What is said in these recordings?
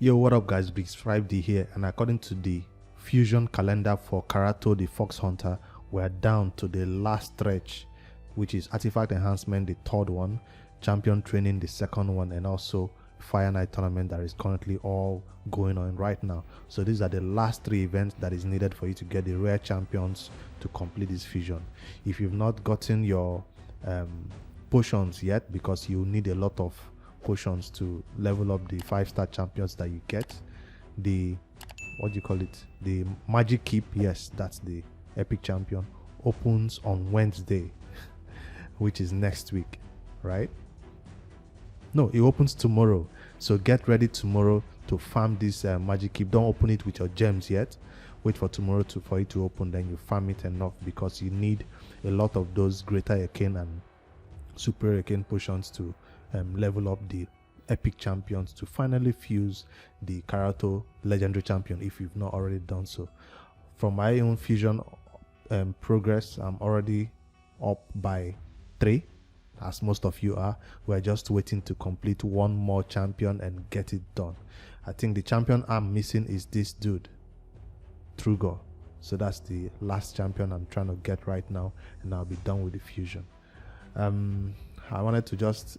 Yo, what up guys, Biggs 5D here, and according to the fusion calendar for Karato the Fox Hunter, we're down to the last stretch, which is Artifact Enhancement, the third one, Champion Training, the second one, and also Fire Night Tournament that is currently all going on right now. So these are the last three events that is needed for you to get the rare champions to complete this fusion. If you've not gotten your potions yet, because you need a lot of potions to level up the 5-star champions that you get, the the Magic Keep, yes, that's the epic champion, opens on Wednesday which is next week, right? No, it opens tomorrow, so get ready tomorrow to farm this Magic Keep. Don't open it with your gems yet. Wait for tomorrow for it to open, then you farm it enough, because you need a lot of those greater arcane and super arcane potions to level up the epic champions to finally fuse the Karato legendary champion if you've not already done so. From my own fusion progress, I'm already up by 3, as most of you are. We're just waiting to complete one more champion and get it done. I think the champion I'm missing is this dude, Trugor. So that's the last champion I'm trying to get right now, and I'll be done with the fusion. I wanted to just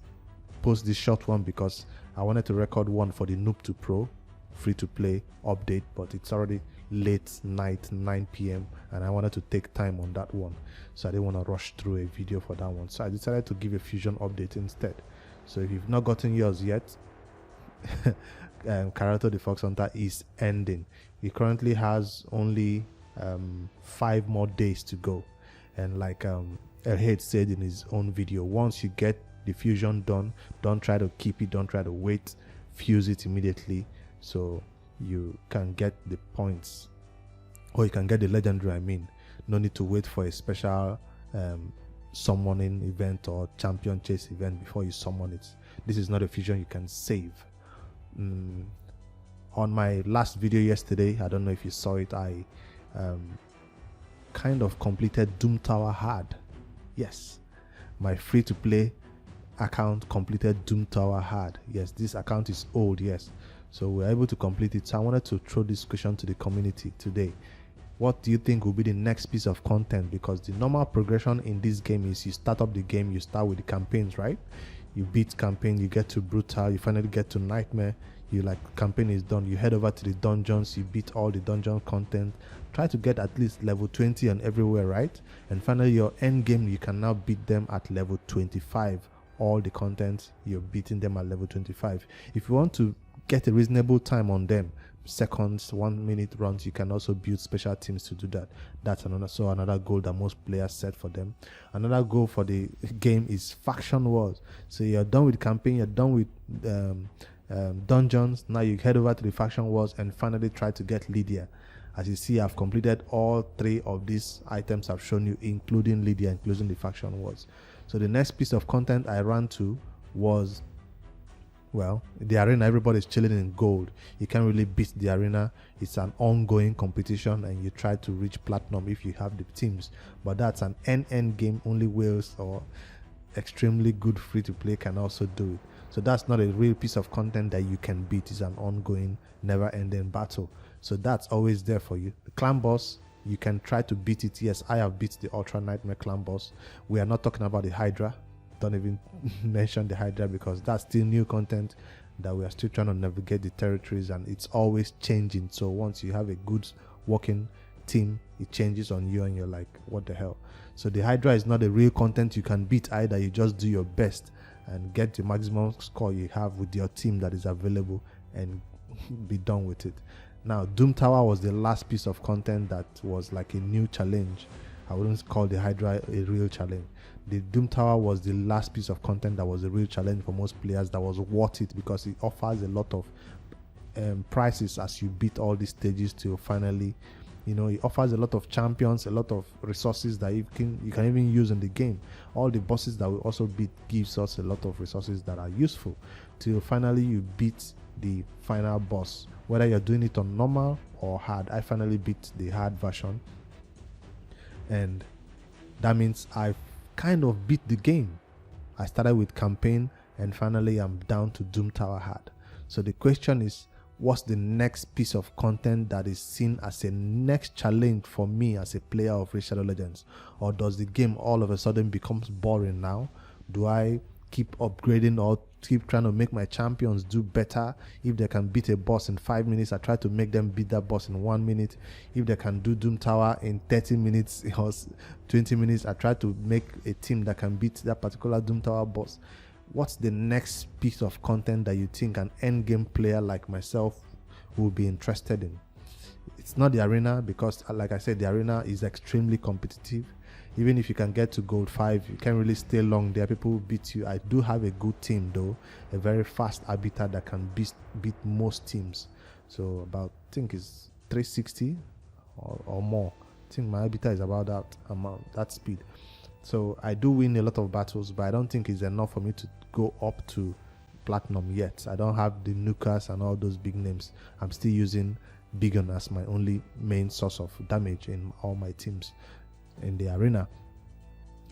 post this short one because I wanted to record one for the Noob to Pro free to play update, but it's already late night, 9 p.m. and I wanted to take time on that one, so I didn't want to rush through a video for that one, so I decided to give a fusion update instead. So if you've not gotten yours yet, Karato the Fox Hunter is ending. He currently has only 5 more days to go, and like Elhead said in his own video, once you get the fusion done, don't try to keep it, don't try to wait, fuse it immediately so you can get the points, or you can get the legendary. I mean, no need to wait for a special summoning event or champion chase event before you summon it. This is not a fusion you can save. On my last video yesterday, I don't know if you saw it, I kind of completed Doom Tower hard. Yes, my free to play account completed Doom Tower hard. Yes, this account is old, yes, so we're able to complete it. So I wanted to throw this question to the community today. What do you think will be the next piece of content? Because the normal progression in this game is you start up the game, you start with the campaigns, right? You beat campaign, you get to brutal, you finally get to nightmare, you like campaign is done, you head over to the dungeons, you beat all the dungeon content, try to get at least level 20 and everywhere, right? And finally your end game, you can now beat them at level 25. All the content, you're beating them at level 25. If you want to get a reasonable time on them, seconds, 1 minute runs, you can also build special teams to do that. That's another goal that most players set for them. Another goal for the game is faction wars. So you're done with campaign, you're done with dungeons, now you head over to the faction wars and finally try to get Lydia. As you see, I've completed all 3 of these items I've shown you, including Lydia, including the faction wars. So the next piece of content I ran to was, well, the arena. Everybody's chilling in gold. You can't really beat the arena. It's an ongoing competition, and you try to reach platinum if you have the teams. But that's an end game. Only whales or extremely good free to play can also do it. So that's not a real piece of content that you can beat. It's an ongoing, never-ending battle. So that's always there for you. The clan boss, you can try to beat it. Yes, I have beat the Ultra Nightmare clan boss. We are not talking about the Hydra. Don't even mention the Hydra, because that's still new content that we are still trying to navigate the territories, and it's always changing. So once you have a good working team, it changes on you and you're like, what the hell? So the Hydra is not a real content you can beat either. You just do your best and get the maximum score you have with your team that is available and be done with it. Now, Doom Tower was the last piece of content that was like a new challenge. I wouldn't call the Hydra a real challenge. The Doom Tower was the last piece of content that was a real challenge for most players, that was worth it, because it offers a lot of prizes as you beat all these stages to finally, it offers a lot of champions, a lot of resources that you can even use in the game. All the bosses that we also beat gives us a lot of resources that are useful till finally you beat the final boss, whether you're doing it on normal or hard. I finally beat the hard version, and that means I've kind of beat the game. I started with campaign and finally I'm down to Doom Tower hard. So the question is, what's the next piece of content that is seen as a next challenge for me as a player of Raid Shadow Legends? Or does the game all of a sudden becomes boring now? Do I keep upgrading or keep trying to make my champions do better? If they can beat a boss in 5 minutes, I try to make them beat that boss in 1 minute. If they can do Doom Tower in 30 minutes or 20 minutes, I try to make a team that can beat that particular Doom Tower boss. What's the next piece of content that you think an end game player like myself will be interested in? It's not the arena, because like I said, the arena is extremely competitive. Even if you can get to gold 5, you can't really stay long there. People will beat you. I do have a good team though, a very fast arbiter that can beat most teams. So about, I think it's 360 or more. I think my arbiter is about that amount, that speed. So I do win a lot of battles, but I don't think it's enough for me to go up to platinum yet. I don't have the Nukas and all those big names. I'm still using Bigon as my only main source of damage in all my teams in the arena.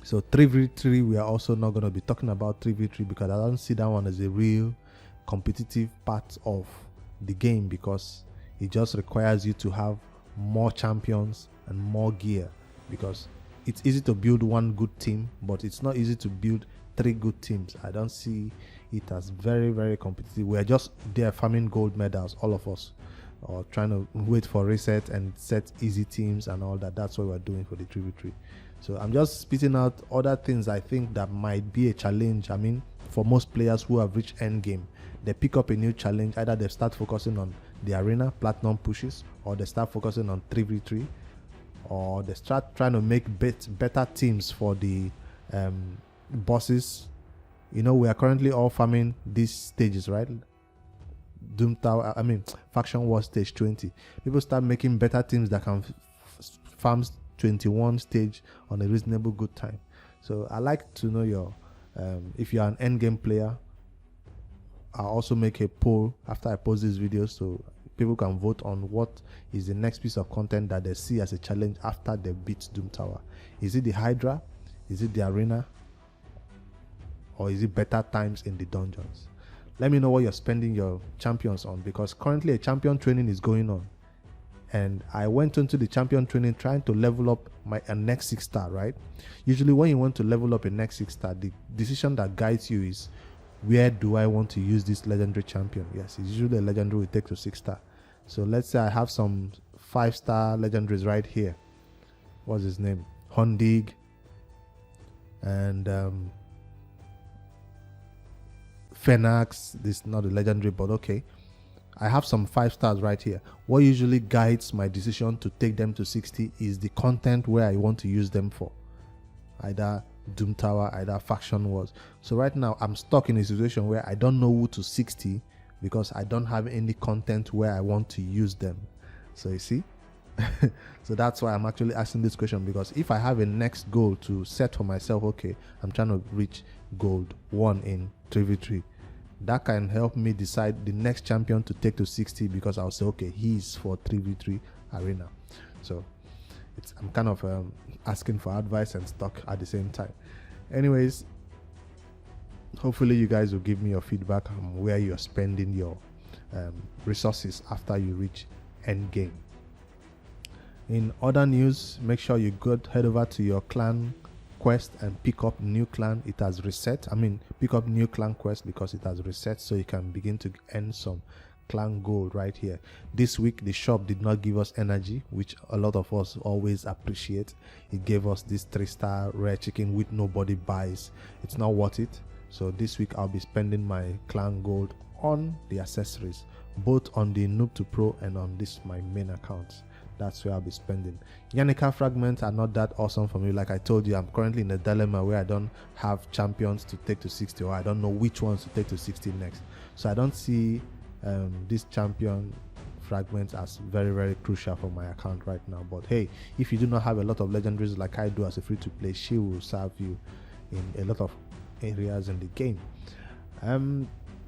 So 3v3, we are also not going to be talking about 3v3 because I don't see that one as a real competitive part of the game, because it just requires you to have more champions and more gear, because it's easy to build one good team, but it's not easy to build 3 good teams. I don't see it as very, very competitive. We're just there farming gold medals, all of us, or trying to wait for reset and set easy teams and all that. That's what we're doing for the 3v3. So I'm just spitting out other things I think that might be a challenge. I mean, for most players who have reached end game, they pick up a new challenge. Either they start focusing on the arena, platinum pushes, or they start focusing on 3v3, or they start trying to make better teams for the bosses. You know, we are currently all farming these stages, right? Doom Tower, Faction War stage 20. People start making better teams that can farm 21 stage on a reasonable good time. So I like to know your if you're an end game player. I'll also make a poll after I post this video so people can vote on what is the next piece of content that they see as a challenge after they beat Doom Tower. Is it the Hydra? Is it the arena? Or is it better times in the dungeons? Let me know what you're spending your champions on, because currently a champion training is going on. And I went into the champion training trying to level up a next 6 star, right? Usually when you want to level up a next 6 star, the decision that guides you is, where do I want to use this legendary champion? Yes, it's usually a legendary will take to 6 star. So let's say I have some 5-star legendaries right here. What's his name? Hondig. And Phoenix. This is not a legendary, but okay. I have some 5 stars right here. What usually guides my decision to take them to 60 is the content where I want to use them for. Either Doom Tower, either Faction Wars. So right now I'm stuck in a situation where I don't know who to 60 because I don't have any content where I want to use them. So you see, so that's why I'm actually asking this question, because if I have a next goal to set for myself, okay, I'm trying to reach gold 1 in 3v3, that can help me decide the next champion to take to 60, because I'll say, okay, he's for 3v3 arena. So I'm kind of asking for advice and stuck at the same time. Anyways, hopefully you guys will give me your feedback on where you're spending your resources after you reach end game. In other news, make sure you head over to your clan quest and pick up new clan. It has reset. Pick up new clan quest because it has reset, so you can begin to earn some clan gold right here. This week the shop did not give us energy, which a lot of us always appreciate. It gave us this 3-star rare chicken which nobody buys. It's not worth it. So this week I'll be spending my clan gold on the accessories, both on the Noob to Pro and on this my main account. That's where I'll be spending. Yannica fragments are not that awesome for me. Like I told you, I'm currently in a dilemma where I don't have champions to take to 60, or I don't know which ones to take to 60 next. So I don't see this champion fragments as very, very crucial for my account right now. But hey, if you do not have a lot of legendaries like I do as a free-to-play, she will serve you in a lot of areas in the game.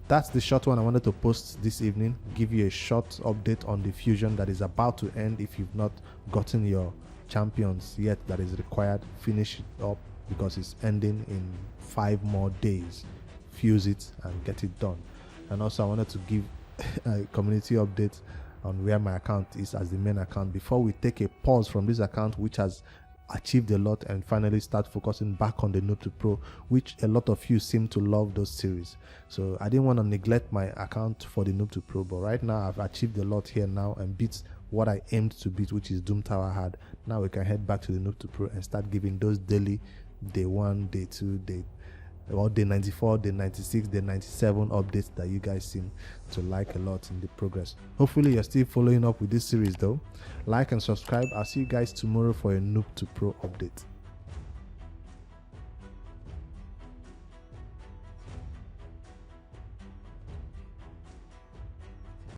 That's the short one I wanted to post this evening. Give you a short update on the fusion that is about to end. If you've not gotten your champions yet that is required, finish it up because it's ending in 5 more days. Fuse it and get it done. And also I wanted to give community update on where my account is as the main account before we take a pause from this account, which has achieved a lot, and finally start focusing back on the Noob to Pro, which a lot of you seem to love those series. So I didn't want to neglect my account for the Noob to Pro, but right now I've achieved a lot here now and beat what I aimed to beat, which is Doom Tower Hard. Now we can head back to the Noob to Pro and start giving those daily day 1, day 2, day 94, day 96, day 97 updates that you guys seem to like a lot in the progress. Hopefully you're still following up with this series though. Like and subscribe. I'll see you guys tomorrow for a Noob to Pro update.